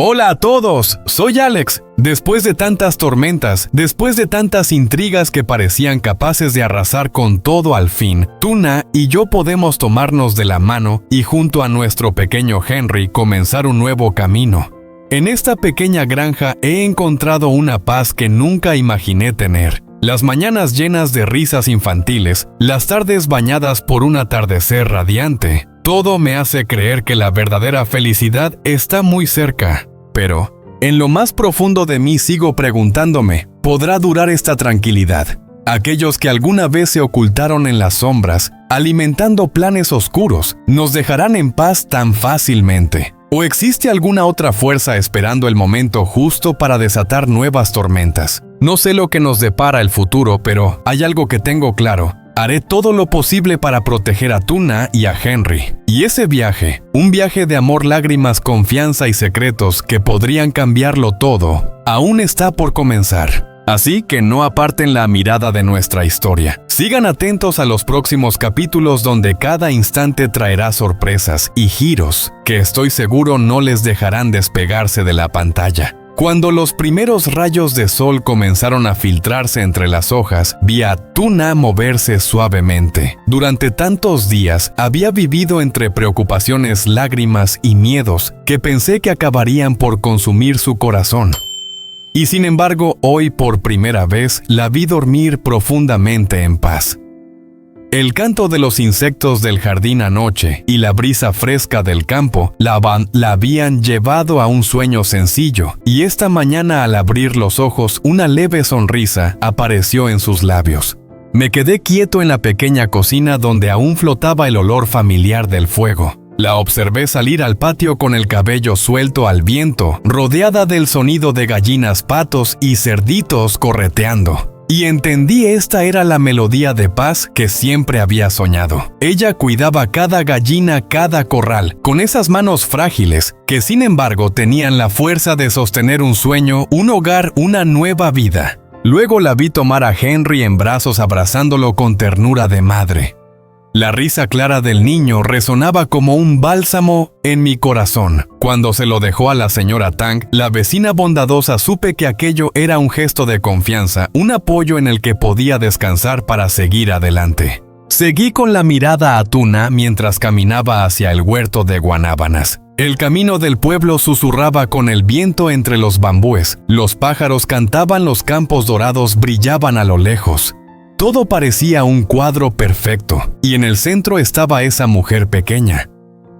Hola a todos, soy Alex. Después de tantas tormentas, después de tantas intrigas que parecían capaces de arrasar con todo al fin, Tuna y yo podemos tomarnos de la mano y junto a nuestro pequeño Henry comenzar un nuevo camino. En esta pequeña granja he encontrado una paz que nunca imaginé tener. Las mañanas llenas de risas infantiles, las tardes bañadas por un atardecer radiante. Todo me hace creer que la verdadera felicidad está muy cerca. Pero, en lo más profundo de mí sigo preguntándome, ¿podrá durar esta tranquilidad? Aquellos que alguna vez se ocultaron en las sombras, alimentando planes oscuros, ¿nos dejarán en paz tan fácilmente? ¿O existe alguna otra fuerza esperando el momento justo para desatar nuevas tormentas? No sé lo que nos depara el futuro, pero hay algo que tengo claro. Haré todo lo posible para proteger a Tuna y a Henry. Y ese viaje, un viaje de amor, lágrimas, confianza y secretos que podrían cambiarlo todo, aún está por comenzar. Así que no aparten la mirada de nuestra historia. Sigan atentos a los próximos capítulos donde cada instante traerá sorpresas y giros que estoy seguro no les dejarán despegarse de la pantalla. Cuando los primeros rayos de sol comenzaron a filtrarse entre las hojas, vi a Tuna moverse suavemente. Durante tantos días había vivido entre preocupaciones, lágrimas y miedos que pensé que acabarían por consumir su corazón. Y sin embargo, hoy por primera vez la vi dormir profundamente en paz. El canto de los insectos del jardín anoche y la brisa fresca del campo la habían llevado a un sueño sencillo, y esta mañana al abrir los ojos una leve sonrisa apareció en sus labios. Me quedé quieto en la pequeña cocina donde aún flotaba el olor familiar del fuego. La observé salir al patio con el cabello suelto al viento, rodeada del sonido de gallinas, patos y cerditos correteando. Y entendí esta era la melodía de paz que siempre había soñado. Ella cuidaba cada gallina, cada corral, con esas manos frágiles que sin embargo tenían la fuerza de sostener un sueño, un hogar, una nueva vida. Luego la vi tomar a Henry en brazos abrazándolo con ternura de madre. La risa clara del niño resonaba como un bálsamo en mi corazón. Cuando se lo dejó a la señora Tang, la vecina bondadosa, supe que aquello era un gesto de confianza, un apoyo en el que podía descansar para seguir adelante. Seguí con la mirada a Tuna mientras caminaba hacia el huerto de guanábanas. El camino del pueblo susurraba con el viento entre los bambúes. Los pájaros cantaban, los campos dorados brillaban a lo lejos. Todo parecía un cuadro perfecto, y en el centro estaba esa mujer pequeña.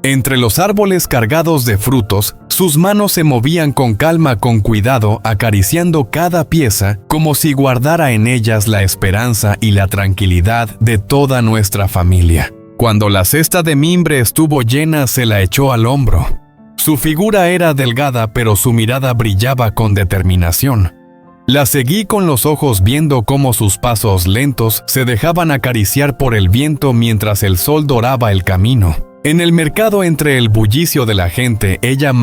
Entre los árboles cargados de frutos, sus manos se movían con calma, con cuidado, acariciando cada pieza, como si guardara en ellas la esperanza y la tranquilidad de toda nuestra familia. Cuando la cesta de mimbre estuvo llena, se la echó al hombro. Su figura era delgada, pero su mirada brillaba con determinación. La seguí con los ojos viendo cómo sus pasos lentos se dejaban acariciar por el viento mientras el sol doraba el camino. En el mercado, entre el bullicio de la gente, ella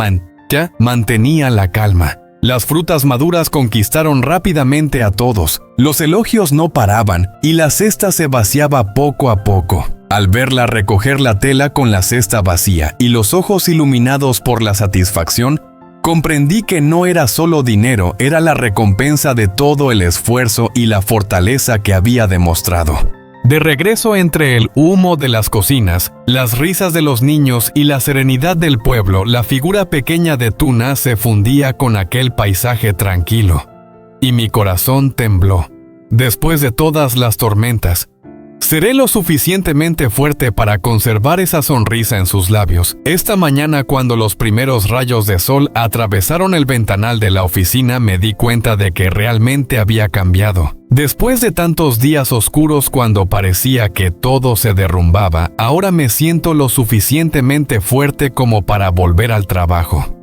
mantenía la calma. Las frutas maduras conquistaron rápidamente a todos. Los elogios no paraban y la cesta se vaciaba poco a poco. Al verla recoger la tela con la cesta vacía y los ojos iluminados por la satisfacción, comprendí que no era solo dinero, era la recompensa de todo el esfuerzo y la fortaleza que había demostrado. De regreso entre el humo de las cocinas, las risas de los niños y la serenidad del pueblo, la figura pequeña de Tuna se fundía con aquel paisaje tranquilo. Y mi corazón tembló. Después de todas las tormentas, ¿seré lo suficientemente fuerte para conservar esa sonrisa en sus labios? Esta mañana, cuando los primeros rayos de sol atravesaron el ventanal de la oficina, me di cuenta de que realmente había cambiado. Después de tantos días oscuros, cuando parecía que todo se derrumbaba, ahora me siento lo suficientemente fuerte como para volver al trabajo.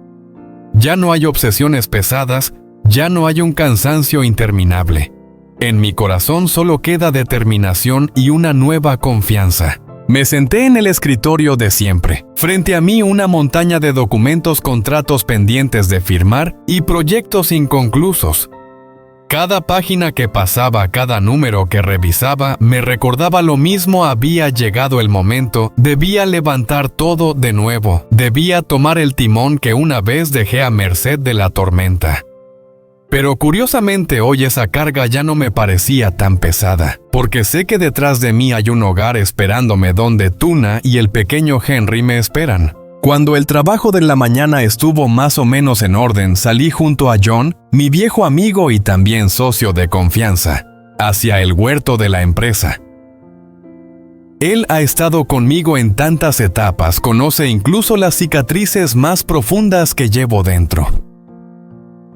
Ya no hay obsesiones pesadas, ya no hay un cansancio interminable. En mi corazón solo queda determinación y una nueva confianza. Me senté en el escritorio de siempre. Frente a mí una montaña de documentos, contratos pendientes de firmar y proyectos inconclusos. Cada página que pasaba, cada número que revisaba, me recordaba lo mismo: había llegado el momento, debía levantar todo de nuevo, debía tomar el timón que una vez dejé a merced de la tormenta. Pero curiosamente hoy esa carga ya no me parecía tan pesada, porque sé que detrás de mí hay un hogar esperándome donde Tuna y el pequeño Henry me esperan. Cuando el trabajo de la mañana estuvo más o menos en orden, salí junto a John, mi viejo amigo y también socio de confianza, hacia el huerto de la empresa. Él ha estado conmigo en tantas etapas, conoce incluso las cicatrices más profundas que llevo dentro.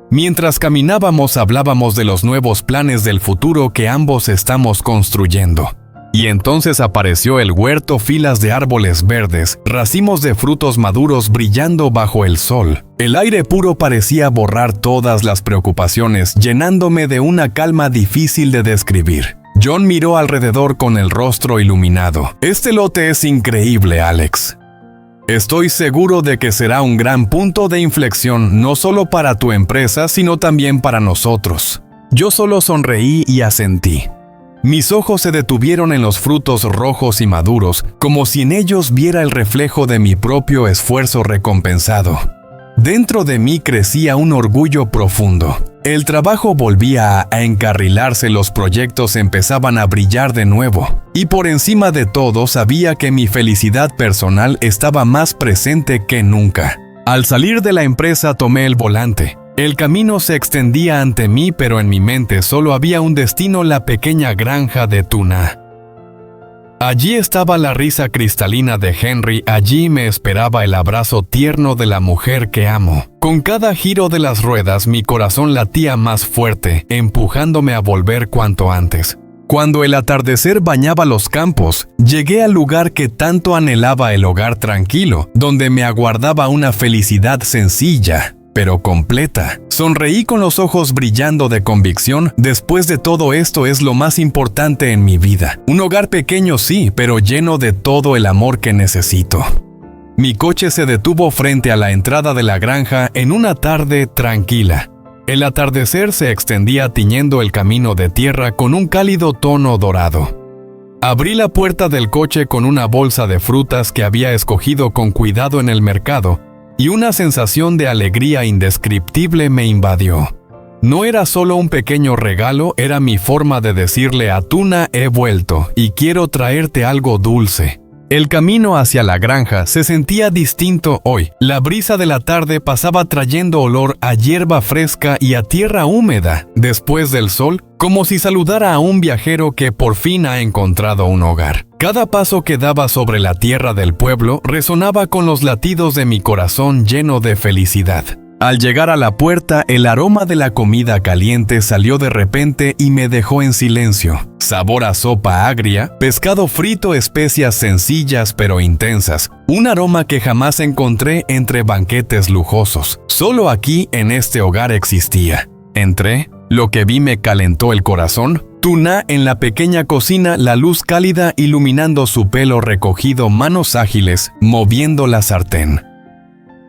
Mientras caminábamos hablábamos de los nuevos planes del futuro que ambos estamos construyendo. Y entonces apareció el huerto, filas de árboles verdes, racimos de frutos maduros brillando bajo el sol. El aire puro parecía borrar todas las preocupaciones, llenándome de una calma difícil de describir. John miró alrededor con el rostro iluminado. «Este lote es increíble, Alex. Estoy seguro de que será un gran punto de inflexión, no solo para tu empresa, sino también para nosotros». Yo solo sonreí y asentí. Mis ojos se detuvieron en los frutos rojos y maduros, como si en ellos viera el reflejo de mi propio esfuerzo recompensado. Dentro de mí crecía un orgullo profundo. El trabajo volvía a encarrilarse, los proyectos empezaban a brillar de nuevo. Y por encima de todo sabía que mi felicidad personal estaba más presente que nunca. Al salir de la empresa tomé el volante. El camino se extendía ante mí, pero en mi mente solo había un destino: la pequeña granja de Tuna. Allí estaba la risa cristalina de Henry, allí me esperaba el abrazo tierno de la mujer que amo. Con cada giro de las ruedas mi corazón latía más fuerte, empujándome a volver cuanto antes. Cuando el atardecer bañaba los campos, llegué al lugar que tanto anhelaba, el hogar tranquilo, donde me aguardaba una felicidad sencilla, pero completa. Sonreí con los ojos brillando de convicción. Después de todo, esto es lo más importante en mi vida. Un hogar pequeño, sí, pero lleno de todo el amor que necesito. Mi coche se detuvo frente a la entrada de la granja en una tarde tranquila. El atardecer se extendía tiñendo el camino de tierra con un cálido tono dorado. Abrí la puerta del coche con una bolsa de frutas que había escogido con cuidado en el mercado, y una sensación de alegría indescriptible me invadió. No era solo un pequeño regalo, era mi forma de decirle a Tuna: he vuelto y quiero traerte algo dulce. El camino hacia la granja se sentía distinto hoy. La brisa de la tarde pasaba trayendo olor a hierba fresca y a tierra húmeda después del sol, como si saludara a un viajero que por fin ha encontrado un hogar. Cada paso que daba sobre la tierra del pueblo resonaba con los latidos de mi corazón lleno de felicidad. Al llegar a la puerta, el aroma de la comida caliente salió de repente y me dejó en silencio. Sabor a sopa agria, pescado frito, especias sencillas pero intensas. Un aroma que jamás encontré entre banquetes lujosos. Solo aquí, en este hogar, existía. Entré, lo que vi me calentó el corazón. Tuna en la pequeña cocina, la luz cálida iluminando su pelo recogido, manos ágiles, moviendo la sartén.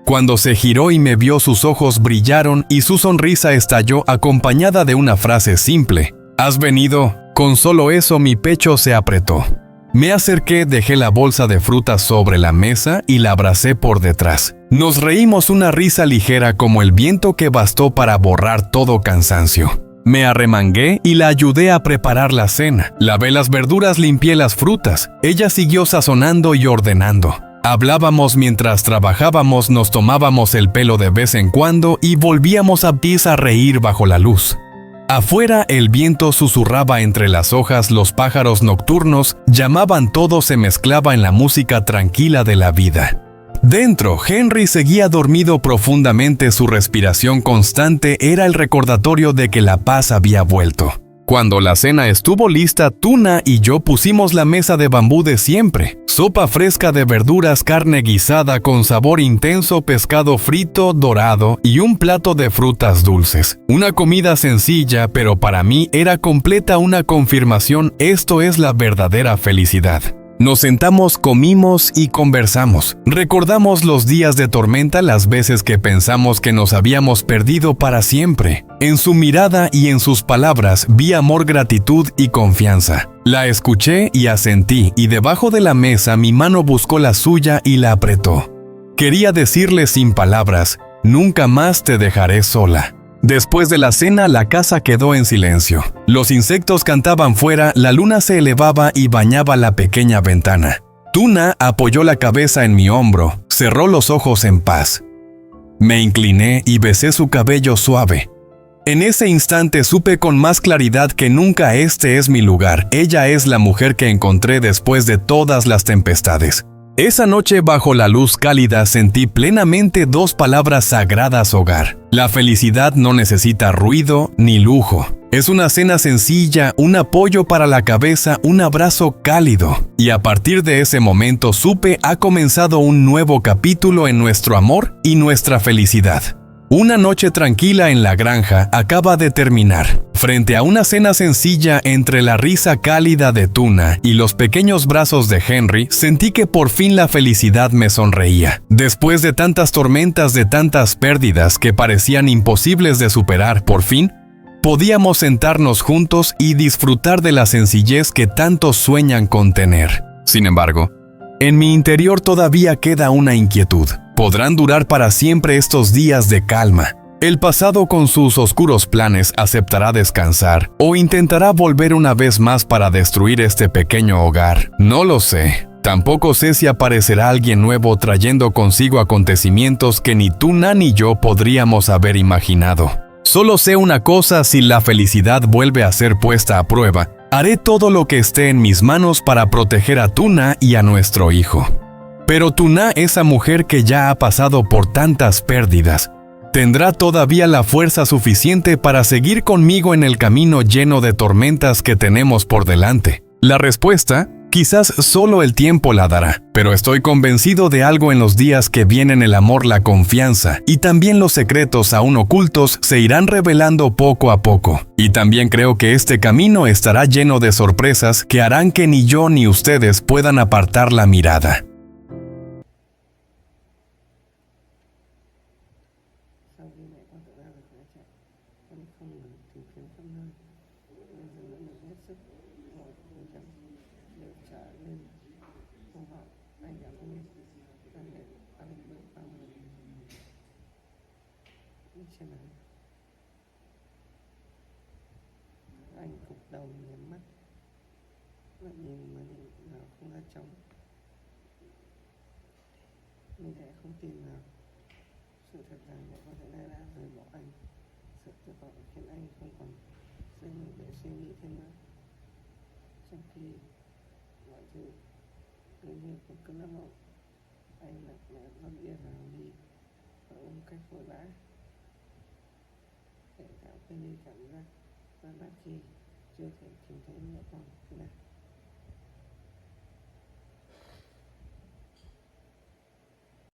Cuando se giró y me vio, sus ojos brillaron y su sonrisa estalló acompañada de una frase simple: ¿has venido? Con solo eso mi pecho se apretó. Me acerqué, dejé la bolsa de frutas sobre la mesa y la abracé por detrás. Nos reímos, una risa ligera como el viento que bastó para borrar todo cansancio. Me arremangué y la ayudé a preparar la cena. Lavé las verduras, limpié las frutas. Ella siguió sazonando y ordenando. Hablábamos mientras trabajábamos, nos tomábamos el pelo de vez en cuando y volvíamos a reír bajo la luz. Afuera el viento susurraba entre las hojas, los pájaros nocturnos llamaban, todo se mezclaba en la música tranquila de la vida. Dentro, Henry seguía dormido profundamente, su respiración constante era el recordatorio de que la paz había vuelto. Cuando la cena estuvo lista, Tuna y yo pusimos la mesa de bambú de siempre. Sopa fresca de verduras, carne guisada con sabor intenso, pescado frito, dorado y un plato de frutas dulces. Una comida sencilla, pero para mí era completa, una confirmación: esto es la verdadera felicidad. Nos sentamos, comimos y conversamos. Recordamos los días de tormenta, las veces que pensamos que nos habíamos perdido para siempre. En su mirada y en sus palabras vi amor, gratitud y confianza. La escuché y asentí, y debajo de la mesa mi mano buscó la suya y la apretó. Quería decirle sin palabras, nunca más te dejaré sola. Después de la cena, la casa quedó en silencio. Los insectos cantaban fuera, la luna se elevaba y bañaba la pequeña ventana. Tuna apoyó la cabeza en mi hombro, cerró los ojos en paz. Me incliné y besé su cabello suave. En ese instante supe con más claridad que nunca este es mi lugar. Ella es la mujer que encontré después de todas las tempestades. Esa noche bajo la luz cálida sentí plenamente dos palabras sagradas: hogar. La felicidad no necesita ruido ni lujo. Es una cena sencilla, un apoyo para la cabeza, un abrazo cálido. Y a partir de ese momento supe ha comenzado un nuevo capítulo en nuestro amor y nuestra felicidad. Una noche tranquila en la granja acaba de terminar. Frente a una cena sencilla, entre la risa cálida de Tuna y los pequeños brazos de Henry, sentí que por fin la felicidad me sonreía. Después de tantas tormentas, de tantas pérdidas que parecían imposibles de superar, por fin podíamos sentarnos juntos y disfrutar de la sencillez que tantos sueñan con tener. Sin embargo, en mi interior todavía queda una inquietud. ¿Podrán durar para siempre estos días de calma? ¿El pasado con sus oscuros planes aceptará descansar o intentará volver una vez más para destruir este pequeño hogar? No lo sé. Tampoco sé si aparecerá alguien nuevo trayendo consigo acontecimientos que ni Tuna ni yo podríamos haber imaginado. Solo sé una cosa: si la felicidad vuelve a ser puesta a prueba, haré todo lo que esté en mis manos para proteger a Tuna y a nuestro hijo. Pero Tuna, esa mujer que ya ha pasado por tantas pérdidas, ¿tendrá todavía la fuerza suficiente para seguir conmigo en el camino lleno de tormentas que tenemos por delante? La respuesta, quizás solo el tiempo la dará, pero estoy convencido de algo: en los días que vienen el amor, la confianza y también los secretos aún ocultos se irán revelando poco a poco. Y también creo que este camino estará lleno de sorpresas que harán que ni yo ni ustedes puedan apartar la mirada. Sau khi mẹ con tự ra được khóa chạy, con không ngừng tìm kiếm khắp nơi. Bây giờ nỗ lực hết sức, mọi cố gắng đều trả lên câu hỏi anh đã nuôi và mẹ anh bước vào những trên này. Anh gục đầu nhắm mắt và nhìn mà nhìn nào không ra trống. Mình sẽ không tin nào sự thật rằng mẹ con hiện nay đã rời bỏ anh. Sự tuyệt vọng khiến anh không còn dư lực để suy nghĩ thêm nữa. Trong khi mọi thứ gần như cũng cứ lắm mộng, anh lặng lẽ lấp yên vào đi và ôm cách vội vã, để cảm quên đi cảm giác và khi chưa thể tìm thấy mẹ con thế nào.